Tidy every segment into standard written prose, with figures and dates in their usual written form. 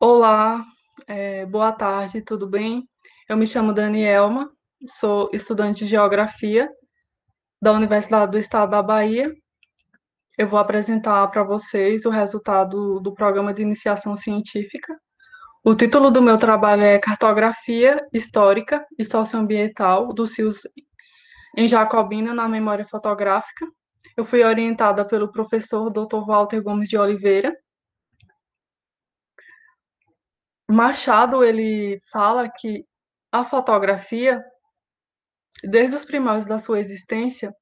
Olá, boa tarde, tudo bem? Eu me chamo Danielma, sou estudante de Geografia da Universidade do Estado da Bahia. Eu vou apresentar para vocês o resultado do programa de iniciação científica. O título do meu trabalho é Cartografia Histórica e Socioambiental dos Rios em Jacobina na Memória Fotográfica. Eu fui orientada pelo professor Dr. Walter Gomes de Oliveira. Machado, ele fala que a fotografia, desde os primórdios da sua existência,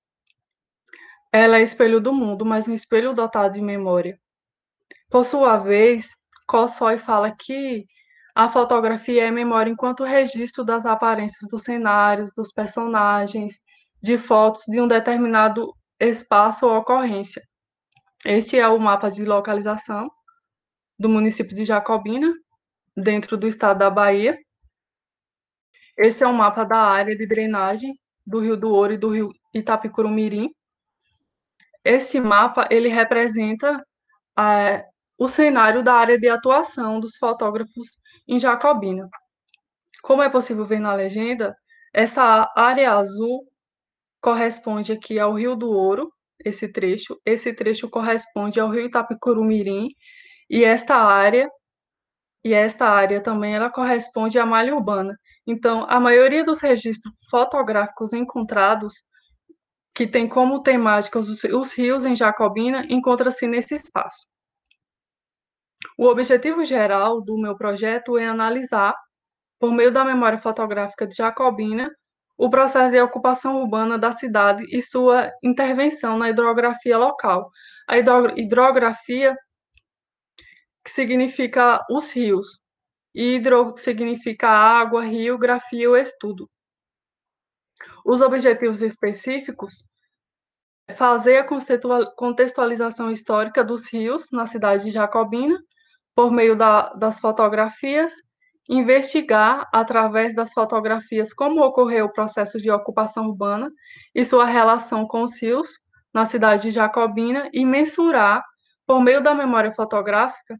ela é espelho do mundo, mas um espelho dotado de memória. Por sua vez, Kossói fala que a fotografia é memória enquanto registro das aparências dos cenários, dos personagens, de fotos de um determinado espaço ou ocorrência. Este é o mapa de localização do município de Jacobina, dentro do estado da Bahia. Esse é um mapa da área de drenagem do Rio do Ouro e do Rio Itapicurumirim. Este mapa ele representa é, o cenário da área de atuação dos fotógrafos em Jacobina. Como é possível ver na legenda, essa área azul corresponde aqui ao Rio do Ouro, esse trecho corresponde ao Rio Itapicurumirim, e esta área também ela corresponde à malha urbana. Então, a maioria dos registros fotográficos encontrados que tem como temática os rios em Jacobina encontra-se nesse espaço. O objetivo geral do meu projeto é analisar, por meio da memória fotográfica de Jacobina, o processo de ocupação urbana da cidade e sua intervenção na hidrografia local. A hidrografia, que significa os rios, hidro significa água, rio, grafia, o estudo. Os objetivos específicos é fazer a contextualização histórica dos rios na cidade de Jacobina, por meio das fotografias, investigar, através das fotografias, como ocorreu o processo de ocupação urbana e sua relação com os rios na cidade de Jacobina e mensurar, por meio da memória fotográfica,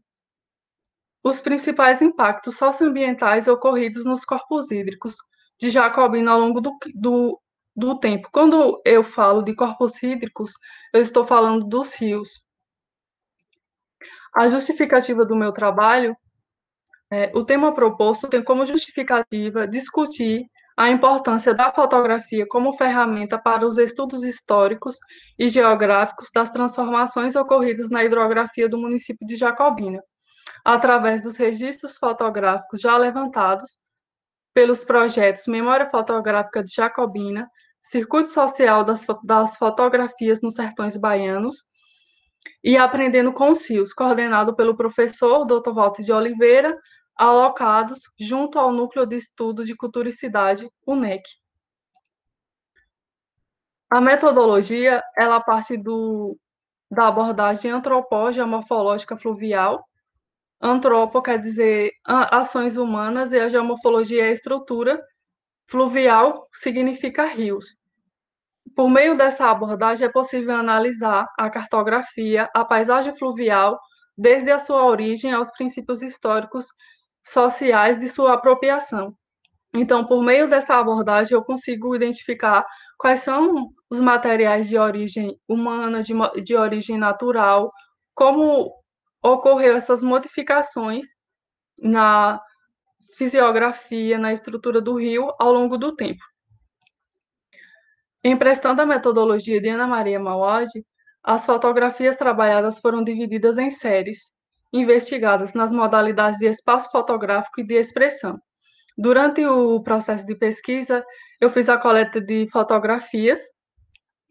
os principais impactos socioambientais ocorridos nos corpos hídricos de Jacobina ao longo do tempo. Quando eu falo de corpos hídricos, eu estou falando dos rios. A justificativa do meu trabalho, o tema proposto tem como justificativa discutir a importância da fotografia como ferramenta para os estudos históricos e geográficos das transformações ocorridas na hidrografia do município de Jacobina, através dos registros fotográficos já levantados pelos projetos Memória Fotográfica de Jacobina, Circuito Social das Fotografias nos Sertões Baianos e Aprendendo com os Rios, coordenado pelo professor Dr. Walter de Oliveira, alocados junto ao Núcleo de Estudo de Cultura e Cidade, UNEC. A metodologia, ela parte da abordagem antropógea-morfológica fluvial. Antropo quer dizer ações humanas e a geomorfologia é a estrutura. Fluvial significa rios. Por meio dessa abordagem, é possível analisar a cartografia, a paisagem fluvial, desde a sua origem aos princípios históricos sociais de sua apropriação. Então, por meio dessa abordagem, eu consigo identificar quais são os materiais de origem humana, de origem natural, como ocorreu essas modificações na fisiografia, na estrutura do rio ao longo do tempo. Emprestando a metodologia de Ana Maria Mauad, as fotografias trabalhadas foram divididas em séries, investigadas nas modalidades de espaço fotográfico e de expressão. Durante o processo de pesquisa, eu fiz a coleta de fotografias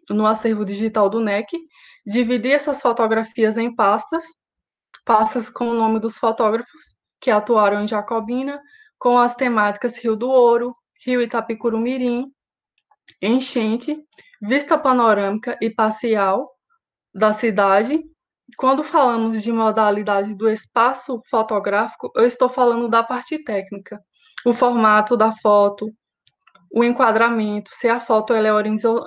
no acervo digital do NEC, dividi essas fotografias em pastas com o nome dos fotógrafos que atuaram em Jacobina, com as temáticas Rio do Ouro, Rio Itapicurumirim, enchente, vista panorâmica e parcial da cidade. Quando falamos de modalidade do espaço fotográfico, eu estou falando da parte técnica, o formato da foto, o enquadramento, se a foto ela é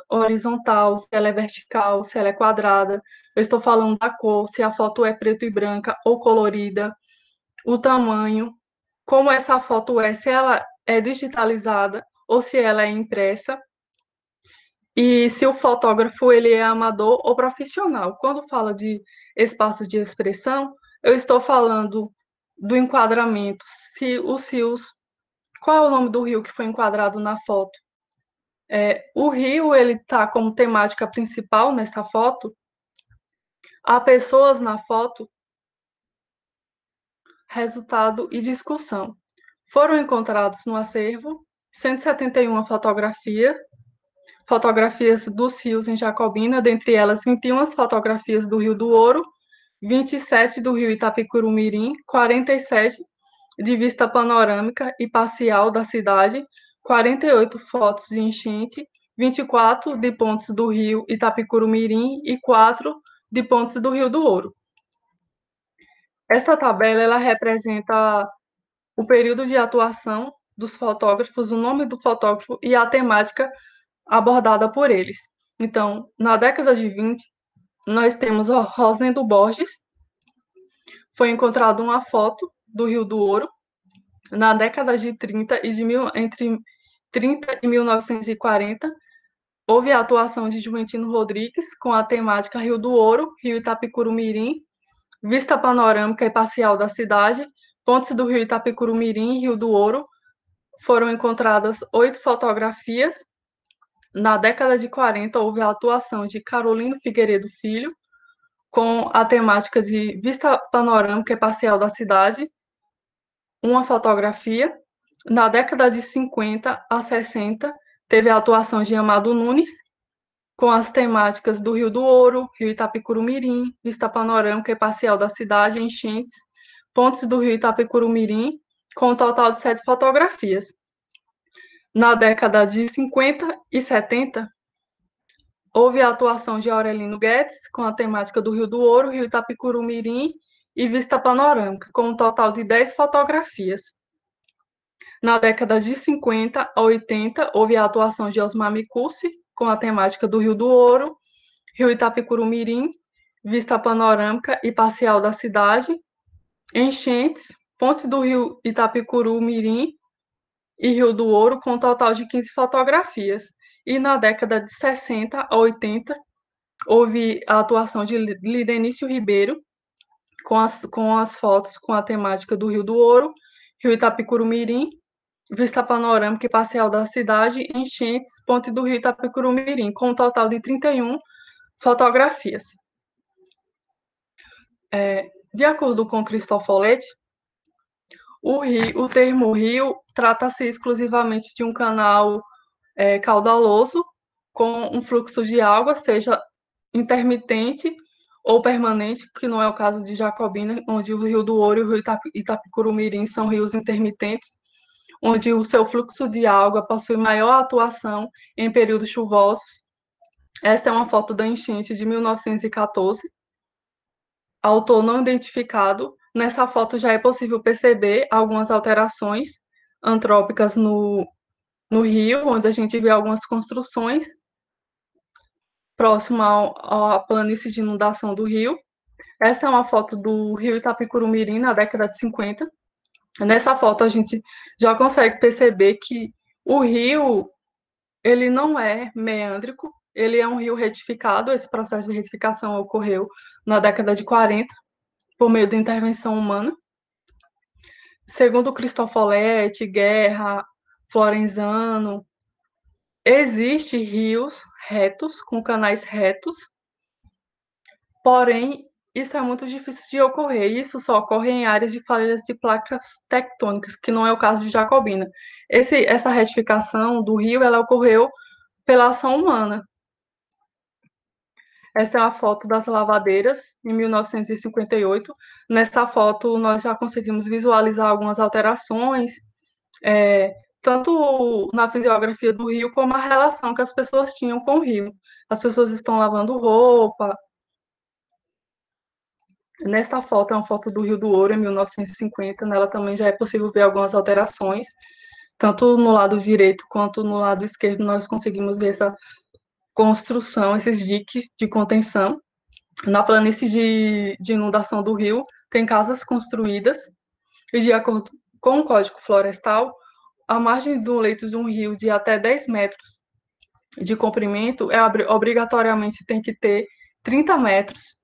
horizontal, se ela é vertical, se ela é quadrada. Eu estou falando da cor, se a foto é preto e branca ou colorida, o tamanho, como essa foto é, se ela é digitalizada ou se ela é impressa, e se o fotógrafo ele é amador ou profissional. Quando fala de espaço de expressão, eu estou falando do enquadramento, se os rios, qual é o nome do rio que foi enquadrado na foto? O rio ele está como temática principal nesta foto. Há pessoas na foto, resultado e discussão. Foram encontrados no acervo 171 fotografias dos rios em Jacobina, dentre elas 21 fotografias do Rio do Ouro, 27 do Rio Itapicuru-Mirim, 47 de vista panorâmica e parcial da cidade, 48 fotos de enchente, 24 de pontos do Rio Itapicuru-Mirim e 4 de pontos do Rio do Ouro. Essa tabela ela representa o período de atuação dos fotógrafos, o nome do fotógrafo e a temática abordada por eles. Então, na década de 20, nós temos o Rosendo Borges, foi encontrada uma foto do Rio do Ouro. Na década de 30 e entre 30 e 1940, houve a atuação de Juventino Rodrigues com a temática Rio do Ouro, Rio Itapicuru-Mirim, vista panorâmica e parcial da cidade, pontes do Rio Itapicuru-Mirim e Rio do Ouro. Foram encontradas 8 fotografias. Na década de 40, houve a atuação de Carolino Figueiredo Filho, com a temática de vista panorâmica e parcial da cidade, uma fotografia. Na década de 50 a 60, teve a atuação de Amado Nunes, com as temáticas do Rio do Ouro, Rio Itapicuru-Mirim, vista panorâmica e parcial da cidade, enchentes, pontes do Rio Itapicuru-Mirim, com um total de 7 fotografias. Na década de 50 e 70, houve a atuação de Aurelino Guedes, com a temática do Rio do Ouro, Rio Itapicuru-Mirim e vista panorâmica, com um total de 10 fotografias. Na década de 50 a 80, houve a atuação de Osmar Micursi, com a temática do Rio do Ouro, Rio Itapicuru-Mirim, vista panorâmica e parcial da cidade, enchentes, ponte do Rio Itapicuru-Mirim e Rio do Ouro, com um total de 15 fotografias. E na década de 60 a 80, houve a atuação de Lidenício Ribeiro, com as fotos com a temática do Rio do Ouro, Rio Itapicuru-Mirim, vista panorâmica e parcial da cidade, enchentes, ponte do Rio Itapicuru-Mirim, com um total de 31 fotografias. De acordo com Cristofoletti, o termo rio trata-se exclusivamente de um canal caudaloso, com um fluxo de água, seja intermitente ou permanente, que não é o caso de Jacobina, onde o Rio do Ouro e o Rio Itapicuru-Mirim são rios intermitentes, onde o seu fluxo de água possui maior atuação em períodos chuvosos. Esta é uma foto da enchente de 1914. Autor não identificado. Nessa foto já é possível perceber algumas alterações antrópicas no rio, onde a gente vê algumas construções próximo à planície de inundação do rio. Essa é uma foto do rio Itapicuru-Mirim na década de 50. Nessa foto a gente já consegue perceber que o rio ele não é meândrico, ele é um rio retificado. Esse processo de retificação ocorreu na década de 40, por meio da intervenção humana. Segundo Cristofoletti, Guerra, Florenzano, existem rios retos, com canais retos, porém, isso é muito difícil de ocorrer. Isso só ocorre em áreas de falhas de placas tectônicas, que não é o caso de Jacobina. Essa retificação do rio, ela ocorreu pela ação humana. Essa é a foto das lavadeiras, em 1958. Nessa foto, nós já conseguimos visualizar algumas alterações, tanto na fisiografia do rio, como a relação que as pessoas tinham com o rio. As pessoas estão lavando roupa. Nessa foto, é uma foto do Rio do Ouro, em 1950. Nela também já é possível ver algumas alterações. Tanto no lado direito quanto no lado esquerdo, nós conseguimos ver essa construção, esses diques de contenção. Na planície de inundação do rio, tem casas construídas. E de acordo com o Código Florestal, a margem do leito de um rio de até 10 metros de comprimento obrigatoriamente tem que ter 30 metros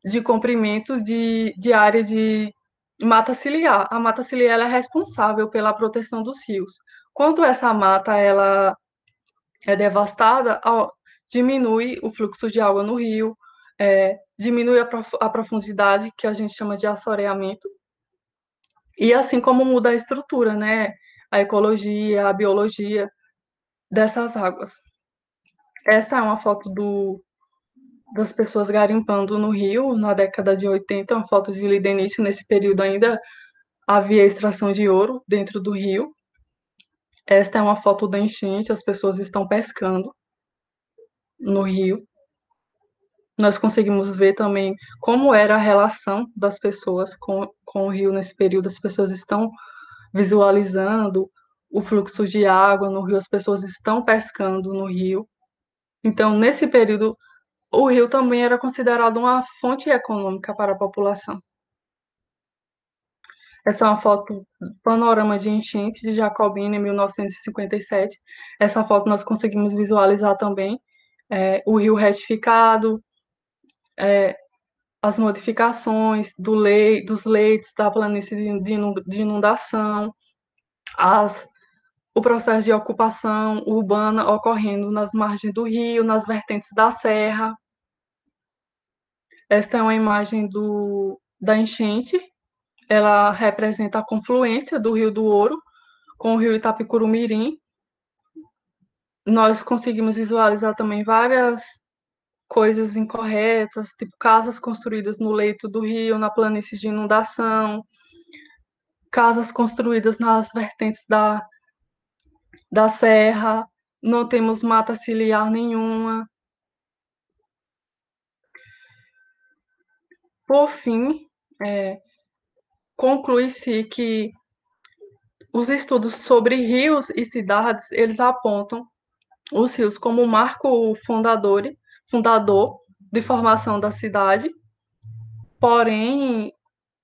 de comprimento de área de mata ciliar. A mata ciliar ela é responsável pela proteção dos rios. Quando essa mata ela é devastada, diminui o fluxo de água no rio, diminui a profundidade, que a gente chama de assoreamento, e assim como muda a estrutura, né? A ecologia, a biologia dessas águas. Essa é uma foto das pessoas garimpando no rio na década de 80, uma foto de Lidenício. Nesse período ainda havia extração de ouro dentro do rio. Esta é uma foto da enchente, as pessoas estão pescando no rio. Nós conseguimos ver também como era a relação das pessoas com o rio nesse período. As pessoas estão visualizando o fluxo de água no rio, as pessoas estão pescando no rio. Então, nesse período, o rio também era considerado uma fonte econômica para a população. Essa é uma foto panorama de enchente de Jacobina em 1957. Essa foto nós conseguimos visualizar também o rio retificado, as modificações dos leitos da planície de inundação, o processo de ocupação urbana ocorrendo nas margens do rio, nas vertentes da serra. Esta é uma imagem da enchente. Ela representa a confluência do Rio do Ouro com o rio Itapicurumirim. Nós conseguimos visualizar também várias coisas incorretas, tipo casas construídas no leito do rio, na planície de inundação, casas construídas nas vertentes da serra, não temos mata ciliar nenhuma. Por fim, conclui-se que os estudos sobre rios e cidades, eles apontam os rios como marco fundador de formação da cidade, porém,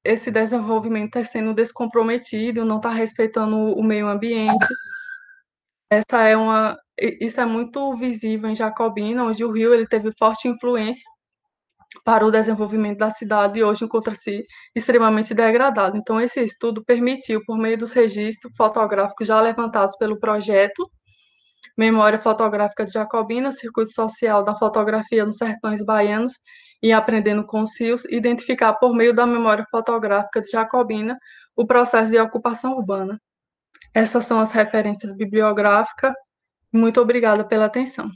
esse desenvolvimento está sendo descomprometido, não está respeitando o meio ambiente. Isso é muito visível em Jacobina, onde o rio ele teve forte influência para o desenvolvimento da cidade e hoje encontra-se extremamente degradado. Então, esse estudo permitiu, por meio dos registros fotográficos já levantados pelo projeto Memória Fotográfica de Jacobina, Circuito Social da Fotografia nos Sertões Baianos e Aprendendo com os Rios, identificar por meio da memória fotográfica de Jacobina o processo de ocupação urbana. Essas são as referências bibliográficas. Muito obrigada pela atenção.